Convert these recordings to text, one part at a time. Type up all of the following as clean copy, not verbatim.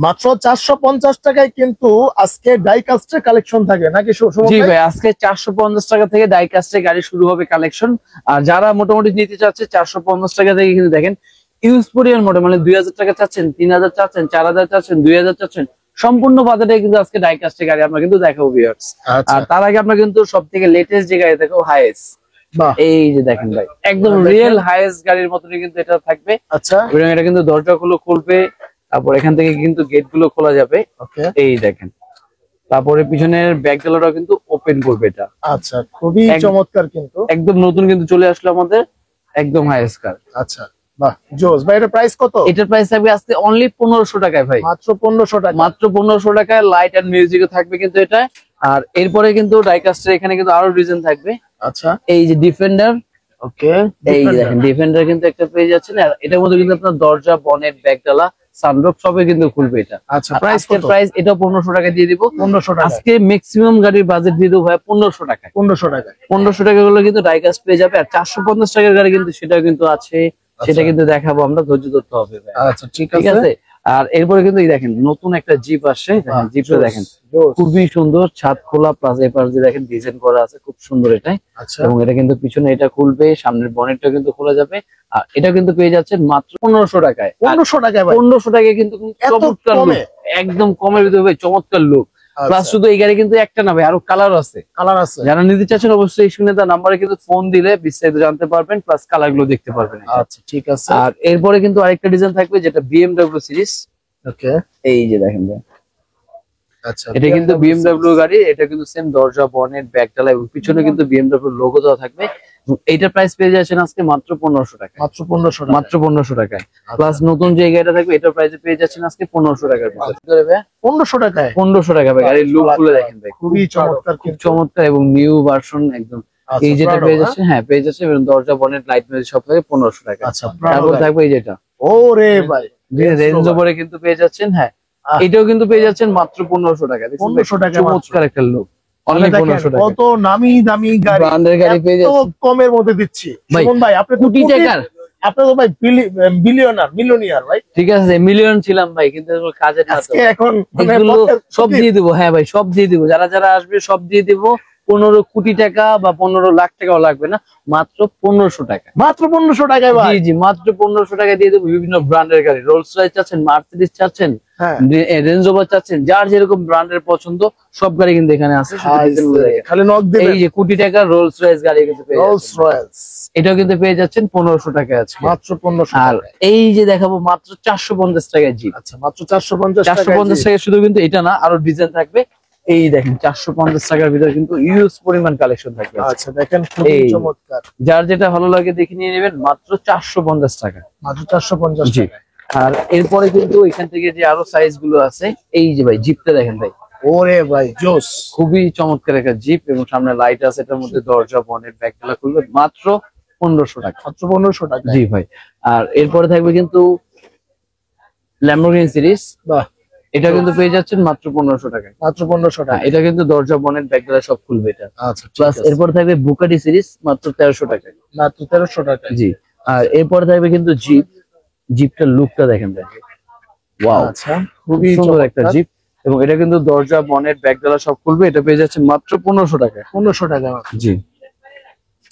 মাত্র 450 টাকায় কিন্তু আজকে ডাই কাস্টের কালেকশন থাকে নাকি? জি ভাই, আজকে 450 টাকা থেকে ডাই কাস্টের গাড়ি শুরু হবে কালেকশন। আর যারা মোটামুটি নিতে চাচ্ছে 450 টাকা থেকে কিন্তু দেখেন ইউজ পরিমাণ মোটে মানে 2000 টাকা চাচ্ছেন, 3000 চাচ্ছেন, 4000 চাচ্ছেন, 2000 চাচ্ছেন, সম্পূর্ণ বাজারে কিন্তু আজকে ডাই কাস্টের গাড়ি আমরা কিন্তু দেখাবো ভিউয়ার্স। আর তার আগে আমরা কিন্তু সব থেকে লেটেস্ট যে গাড়ি দেখাবো হাইয়েস্ট। এই যে দেখেন ভাই, একদম রিয়েল হাইয়েস্ট গাড়ির মতনই কিন্তু এটা থাকবে। আচ্ছা, এবং এটা কিন্তু দরজাগুলো খুলবে, তারপর এখান থেকে কিন্তু গেট গুলো খোলা যাবে। এই দেখেন, তারপরে পিছনের ব্যাক ডালাটাও কিন্তু ওপেন করবে এটা। আচ্ছা, খুবই চমৎকার, কিন্তু একদম নতুন কিন্তু চলে আসলো আমাদের, একদম হাইয়েস্ট কার। আচ্ছা, বাহ জোস ভাই। এটার প্রাইস কত? এটার প্রাইস থাকবে আজকে অনলি 1500 টাকায় ভাই, মাত্র 1500 টাকা। মাত্র 1500 টাকায় লাইট এন্ড মিউজিকও থাকবে কিন্তু এটা। আর এরপরে কিন্তু ডাইকাস্টের এখানে কিন্তু আরো ডিজাইন থাকবে। আচ্ছা, এই যে ডিফেন্ডার, ওকে, এই দেখেন ডিফেন্ডার কিন্তু একটা পেয়ে যাচ্ছেন। আর এটার মধ্যে কিন্তু আপনার দরজা, বনেট, ব্যাকডালা, সানরুফ সবই কিন্তু খুলবে এটা। আচ্ছা, প্রাইস কত? প্রাইস এটা 1500 টাকা দিয়ে দিব। 1500 টাকা আজকে ম্যাক্সিমাম গাড়ির বাজেট দিয়ে দেবো ভাই 1500 টাকা। 1500 টাকা, 1500 টাকা গুলো কিন্তু ডাইকাস্ট পেয়ে যাবে। আর 450 টাকার গাড়ি কিন্তু সেটাও কিন্তু আছে, সেটা কিন্তু দেখাবো আমরা, ধৈর্য ধরতে হবে ভাই। আচ্ছা, ঠিক আছে। আর এরপরে কিন্তু দেখেন নতুন একটা জিপ আসছে, জিপটা দেখেন খুবই সুন্দর, ছাদ খোলা প্লাস এপাশ দিয়ে দেখেন ডিজাইন করা আছে, খুব সুন্দর এটাই। এবং এটা কিন্তু পিছনে এটা খুলবে, সামনের বনেটটা কিন্তু খোলা যাবে। আর এটা কিন্তু পেয়ে যাচ্ছেন মাত্র 1500 টাকায়। 1500 টাকায় ভাই, 1500 টাকায় কিন্তু চমৎকার লুক, একদম কমের ভিতরে ভাই চমৎকার লুক। প্লাস শুধু এই গাড়ি কিন্তু একটা না ভাই, আরো কালার আছে। যারা নিতে চাচ্ছেন অবশ্যই শুনে তার নাম্বারে কিন্তু ফোন দিলে বিস্তারিত জানতে পারবেন, প্লাস কালার গুলো দেখতে পারবেন। আচ্ছা, ঠিক আছে। আর এরপরে কিন্তু আরেকটা ডিজাইন থাকবে যেটা বিএমডব্লিউ সিরিজ। ওকে, এই যে দেখেন ভাই, আচ্ছা, এটা কিন্তু বিএমডব্লিউ গাড়ি, এটা কিন্তু সেম দরজা, বনেট, ব্যাকডালা এবং পিছনে কিন্তু বিএমডব্লিউ লোগো দেওয়া থাকবে। এইটার প্রাইস পেয়ে যাচ্ছেন আজকে মাত্র 1500 টাকা, মাত্র 1500 টাকা, মাত্র 1500 টাকায়। প্লাস নতুন যে গাড়িটা থাকবে এটার প্রাইস পেয়ে যাচ্ছেন আজকে 1500 টাকার ভিতরে ভাই। 1500 টাকায়, 1500 টাকা ভাই। গাড়ির লুক গুলো দেখেন ভাই, খুবই চমৎকার, খুব চমৎকার এবং নিউ ভার্সন একদম। এই যেটা পেয়ে যাচ্ছে, হ্যাঁ পেয়ে যাচ্ছে, এবং দরজা, বনেট, লাইট মিউজিক সব থাকে 1500 টাকা। আচ্ছা, তারপর থাকবে এই যেটা, ওরে ভাই, রেঞ্জ ওভারে কিন্তু পেয়ে যাচ্ছেন। হ্যাঁ, এটাও কিন্তু পেয়ে যাচ্ছেন মাত্র 1500 টাকা। 1500 টাকা, চমৎকার একটা লুক, অনলি 1500 টাকা। কত নামি দামি গাড়ি, ব্র্যান্ডের গাড়ি পেয়ে যাচ্ছেন কমের মধ্যে দিচ্ছি। সুমন ভাই, আপনি তো কোটি টাকার, আপনি তো ভাই বিলিয়নার, মিলিয়নিয়ার ভাই। ঠিক আছে, মিলিয়ন ছিলাম ভাই, কিন্তু কাজের না তো। এখন সব দিয়ে দিব, হ্যাঁ ভাই সব দিয়ে দিব, যারা যারা আসবে সব দিয়ে দিব। 15 কোটি টাকা বা 15 লাখ টাকাও লাগবে না, মাত্র 1500 টাকা, মাত্র 1500 টাকায় ভাই। জি জি, মাত্র 1500 টাকা দিয়ে দেবো। বিভিন্ন ব্র্যান্ডের গাড়ি, রোলস রয়েস চাচ্ছেন, মার্সিডিজ চাচ্ছেন, রেঞ্জ রোভার চাচ্ছেন, যার যেরকম ব্র্যান্ডের পছন্দ সব গাড়ি কিন্তু এখানে আছে। খালি নক দিবেন। এই যে কোটি টাকার রোলস রয়েস গাড়ি কিন্তু পেয়ে যাচ্ছেন, এটাও কিন্তু পেয়ে যাচ্ছেন 1500 টাকায় আছে, মাত্র 1500। আর এই যে দেখাবো মাত্র 450 টাকায় জিপ। আচ্ছা, মাত্র 450 টাকা। শুধু কিন্তু এটা না, আরো ডিজাইন থাকবে। এই দেখেন 450 টাকার ভিতরে কিন্তু ইউজ পরিমাণ কালেকশন থাকবে। আচ্ছা, দেখেন খুবই চমৎকার, যার যেটা ভালো লাগে দেখে নিয়ে নেবেন, মাত্র 450 টাকা, মাত্র 450 টাকা। আর এরপরে কিন্তু এখান থেকে যে আরো সাইজ গুলো আছে, এই যে ভাই জিপটা দেখেন ভাই, ওরে ভাই জোস, খুবই চমৎকার একটা জিপ, এবং সামনে লাইট আছে, এটার মধ্যে দরজা, বনেট, ব্যাকডালা খুলবে, মাত্র 1500 টাকা, মাত্র 1500 টাকা। জি ভাই। আর এরপরে থাকবে কিন্তু ল্যাম্বরগিনি সিরিজ, বাহ, এটা কিন্তু পেয়ে যাচ্ছেন মাত্র 1500 টাকায়, মাত্র 1500 টাকা। এটা কিন্তু দরজা, বনেট, ব্যাকডালা সব খুলবে এটা। আচ্ছা, প্লাস এরপর থাকবে বুকাটি সিরিজ, মাত্র 1300 টাকায়, মাত্র 1300 টাকা, জি। আর এরপর থাকবে কিন্তু জিপ, জিপটার লুকটা দেখেন ভাই, ওয়াও, আচ্ছা, খুবই সুন্দর একটা জিপ, এবং এটা কিন্তু দরজা, বনেট, ব্যাকডালা সব খুলবে, এটা পেয়ে যাচ্ছে মাত্র 1500 টাকায়, 1500 টাকা, জি।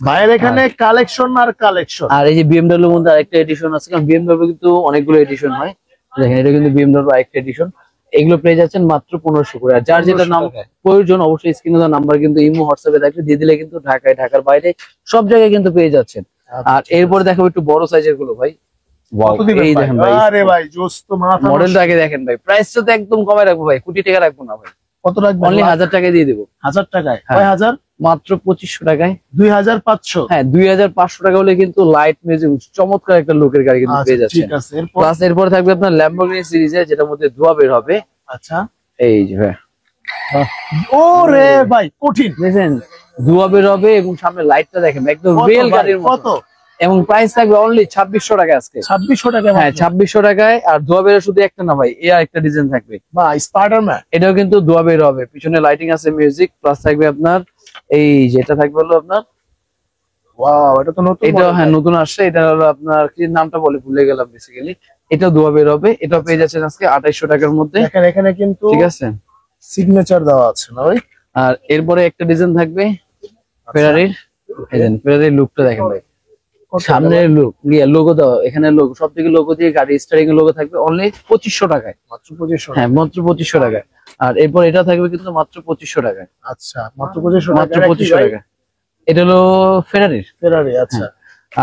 ভাইয়ের এখানে কালেকশন আর কালেকশন। আর এই যে বিএমডব্লিউর মধ্যে আরেকটা এডিশন আছে, কারণ বিএমডব্লিউ কিন্তু অনেকগুলো এডিশন হয়, দেখেন এটা কিন্তু বিএমডব্লিউ আরেকটা এডিশন, এগুলো পেয়ে যাচ্ছেন মাত্র 1500 করে। আর যার যেটা নাম প্রয়োজন অবশ্যই স্ক্রিনে দেওয়া নাম্বার কিন্তু ইমো, হোয়াটসঅ্যাপে থাকলে দিয়ে দিলে কিন্তু ঢাকায়, ঢাকার বাইরে সব জায়গায় কিন্তু পেয়ে যাচ্ছেন। আর এরপরে দেখাবো একটু বড় সাইজের গুলো ভাই, এই দেখেন ভাই, আরে ভাই জোস তো, মাথা মডেলটা আগে দেখেন ভাই, প্রাইসটা তো একদম কমে রাখবো ভাই, কোটি টাকা রাখবো না ভাই, কত রাখবেন? অনলি 1000 টাকায় দিয়ে দেবো। 1000 টাকায়? কয় হাজার? মাত্র 2500 টাকায়, 2500। হ্যাঁ 2500 টাকা হলে কিন্তু লাইট মিউজিক চমৎকার একটা লুকের গাড়ি কিন্তু পেয়ে যাচ্ছে। ঠিক আছে, প্লাস এরপর থাকবে আপনার ল্যাম্বরগিনি সিরিজের, যেটার মধ্যে ধোঁয়া বের হবে। আচ্ছা, এই যে ভাই, ওরে ভাই কঠিন, দেখেন ধোঁয়া বের হবে, এবং সামনে লাইটটা দেখেন একদম রিয়েল গাড়ির মতো। এবং প্রাইস থাকবে অনলি 2600 টাকা আজকে, 2600 টাকা, হ্যাঁ 2600 টাকায়। আর ধোঁয়া বের শুধু একটা না ভাই, এর একটা ডিজাইন থাকবে, বাহ, স্পাইডারম্যান, এটাও কিন্তু ধোঁয়া বের হবে, পিছনে লাইটিং আছে, মিউজিক, প্লাস থাকবে আপনার এই যেটা থাকবে হলো আপনার, ওয়াও, এটা তো নতুন, এটা হ্যাঁ নতুন আসছে, এটা হলো আপনার কি নামটা বলে ভুলে গেলাম বেসিক্যালি, এটা ধোয়া বের হবে, এটা পেয়ে যাচ্ছেন আজকে 2800 টাকার মধ্যে। দেখেন এখানে কিন্তু ঠিক আছে, সিগনেচার দেওয়া আছে না ভাই? আর এরপরে একটা ডিজাইন থাকবে ফেরারির। এই যে ফেরারির লুকটা দেখেন ভাই, সামনের লুক লোগো দাও, এখানে লোগো, সব থেকে লোগো দিয়ে গাড়ি স্টারিং এর লোগো থাকবে অনলি 2500 টাকায়। মাত্র 2500? হ্যাঁ মাত্র 2500 টাকায়। আর এরপর এটা থাকবে কিন্তু মাত্র 2500 টাকায়। আচ্ছা, মাত্র 2500 মাত্র টাকা। 2500 টাকা। এটা হলো ফেরারির। ফেরারি, আচ্ছা।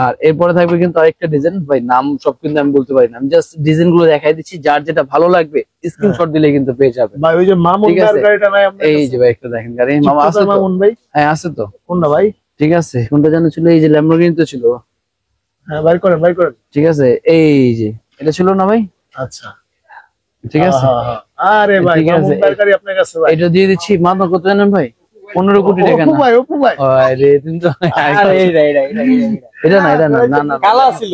আর এরপরে থাকবে কিন্তু আরেকটা ডিজাইন, ভাই নাম সব কিন্তু আমি বলতে পারি না, আমি জাস্ট ডিজাইন গুলো দেখাই দিচ্ছি, যার যেটা ভালো লাগবে স্ক্রিনশট দিলে কিন্তু পেয়ে যাবে। ভাই ওই যে মামুন ঠিক আছে। ভাইয়ের গাড়িটা নাই আপনার এই কাছে? যে ভাই একটা দেখেন গাড়ি, মামা আছে তো? মামুন ভাই? হ্যাঁ আছে তো। কোনটা ভাই? ঠিক আছে, কোনটা জানা ছিল? এই যে ল্যাম্বরগিনি তো ছিল। হ্যাঁ বাইর করেন, বাইর করেন। ঠিক আছে, এই যে এটা ছিল না ভাই? আচ্ছা, ঠিক আছে। হ্যাঁ, হ্যাঁ। আরে ভাই ঠিক মামুন আছে, ভাইয়ের গাড়ি আপনার কাছে ভাই? এটা দিয়ে দিচ্ছি মাত্র কত জানেন ভাই? 15 কোটি টাকা। অপু না ভাই, অপু ভাই। আরে তুমি তো আরে এটা না, এটা না, না না কালা ছিল।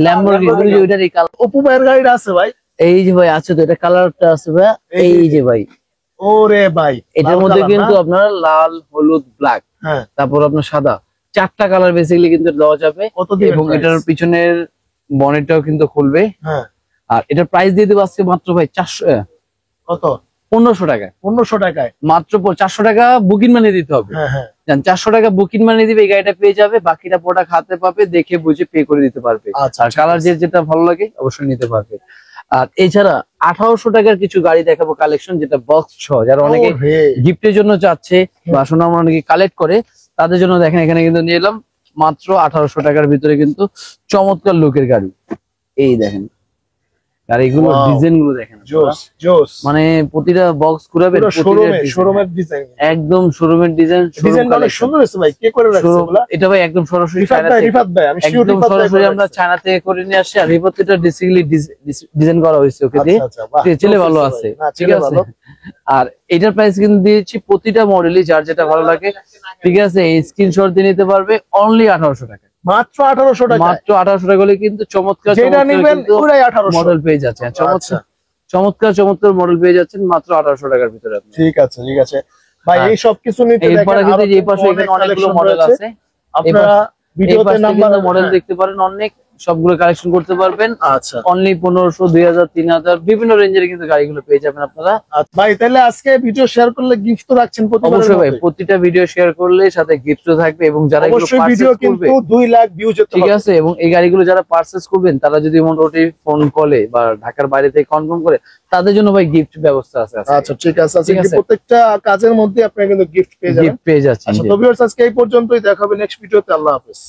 Lamborghini ওইটারই colour. অপু ভাইয়ের গাড়িটা আছে ভাই? এই যে ভাই আছে তো, এটা কালারটা আছে ভাই। এই যে ভাই, ওরে ভাই, এটার লাল মধ্যে কালার কিন্তু না? আপনার লাল, হলুদ, ব্ল্যাক, হ্যাঁ। তারপর আপনার সাদা, 4টা কালার বেসিক্যালি কিন্তু দেওয়া যাবে। কত দিবেন এবং price? এটার পিছনের বনেটটাও কিন্তু খুলবে। হ্যাঁ। আর এটার প্রাইস দিয়ে দেবো আজকে মাত্র ভাই 400 কত? 1500 টাকায়। 1500 টাকায়? মাত্র 400 টাকা বুকিং মানি দিতে হবে। হ্যাঁ, হ্যাঁ। 400 টাকা বুকিং মানি দিবে, এই গাড়িটা পেয়ে যাবে, বাকিটা প্রোডাক্ট হাতে পাবে, দেখে বুঝে পে করে দিতে পারবে। আচ্ছা, আর কালার যেটা ভালো লাগে অবশ্যই নিতে পারবে। আর এছাড়া 1800 টাকার কিছু গাড়ি দেখাবো কালেকশন, যেটা বক্স সহ, যারা অনেকে ওরে, গিফটের জন্য চাচ্ছে বা সোনামা অনেকে কালেক্ট করে, তাদের জন্য দেখেন এখানে কিন্তু নিয়ে এলাম মাত্র 1800 টাকার ভিতরে কিন্তু চমৎকার লুকের গাড়ি। এই দেখেন গাড়িগুলো, Wow. ডিজাইন গুলো দেখেন, জোস জোস। মানে প্রতিটা বক্স ঘুরাবেন, পুরো শোরুমের ডিজাইন। একদম শোরুমের ডিজাইন। ডিজাইনটা অনেক সুন্দর হয়েছে ভাই, কে করে রাখছে এগুলা? এটা ভাই একদম সরাসরি রিফাত চায়না ভাই, থেকে, রিফাত ভাই, আমি শিওর একদম রিফাত ভাই সরাসরি করে আমরা রাখছে। চায়না থেকে করে নিয়ে আসছি। আর রিপোর্টটা বেসিক্যালি ডিজাইন করা হয়েছে ওকে দিয়ে। আচ্ছা, বাহ, ছেলে জোস ভালো হয়েছে আছে, ভাই। না, ঠিক ছেলে আছে। ভালো। আর এটার প্রাইস কিন্তু দিয়েছি প্রতিটা মডেলই, যার যেটা ভালো লাগে, ঠিক আছে, এই স্ক্রিনশট দিয়ে নিতে পারবে অনলি 1800 টাকা। মাত্র 1800 টাকা? মাত্র 1800 টাকা হলে কিন্তু চমৎকার যেটা নিবেন পুরাই 1800 মডেল পেয়ে যাচ্ছেন। আচ্ছা, চমৎকার মডেল পেয়ে যাচ্ছেন মাত্র 1800 টাকার ভিতরে আপনি। ঠিক আছে, ঠিক আছে ভাই। আর এই সব কিছু নিতে দেখেন এরপরে কিন্তু আরো এই পাশে অনেক এখানে অনেকগুলো collection মডেল রয়েছে। আছে। আপনারা ভিডিওতে নাম্বার মডেল দেখতে পারেন, অনেক সবগুলো কালেকশন করতে পারবেন। আচ্ছা, অনলি 1500, 2000, 3000 বিভিন্ন রেঞ্জের কিন্তু গাড়িগুলো পেয়ে যাবেন আপনারা। আচ্ছা ভাই, তাহলে আজকে ভিডিও শেয়ার করলে গিফট তো রাখছেন প্রতিবারের অবশ্যই ভাই, মতোই? প্রতিটা ভিডিও শেয়ার করলে সাথে গিফটও থাকবে, এবং যারা এগুলো অবশ্যই ভিডিও পারচেজ করবে, কিন্তু 2 লাখ ভিউ যেতে ঠিক হবে। আছে, এবং এই গাড়িগুলো যারা পারচেজ করবেন তারা যদি মোটামুটি ফোন কলে বা ঢাকার বাইরে থেকে কনফার্ম করে, তাদের জন্য ভাই গিফট ব্যবস্থা আছে। আচ্ছা, ঠিক আছে। ঠিক আছে। প্রত্যেকটা কাজের মধ্যে আপনারা কিন্তু গিফট পেয়ে যাবেন। গিফট পেয়ে যাচ্ছেন। আচ্ছা, তো ভিউয়ার্স আজকে এই পর্যন্তই, দেখা হবে নেক্সট ভিডিওতে। আল্লাহ হাফেজ।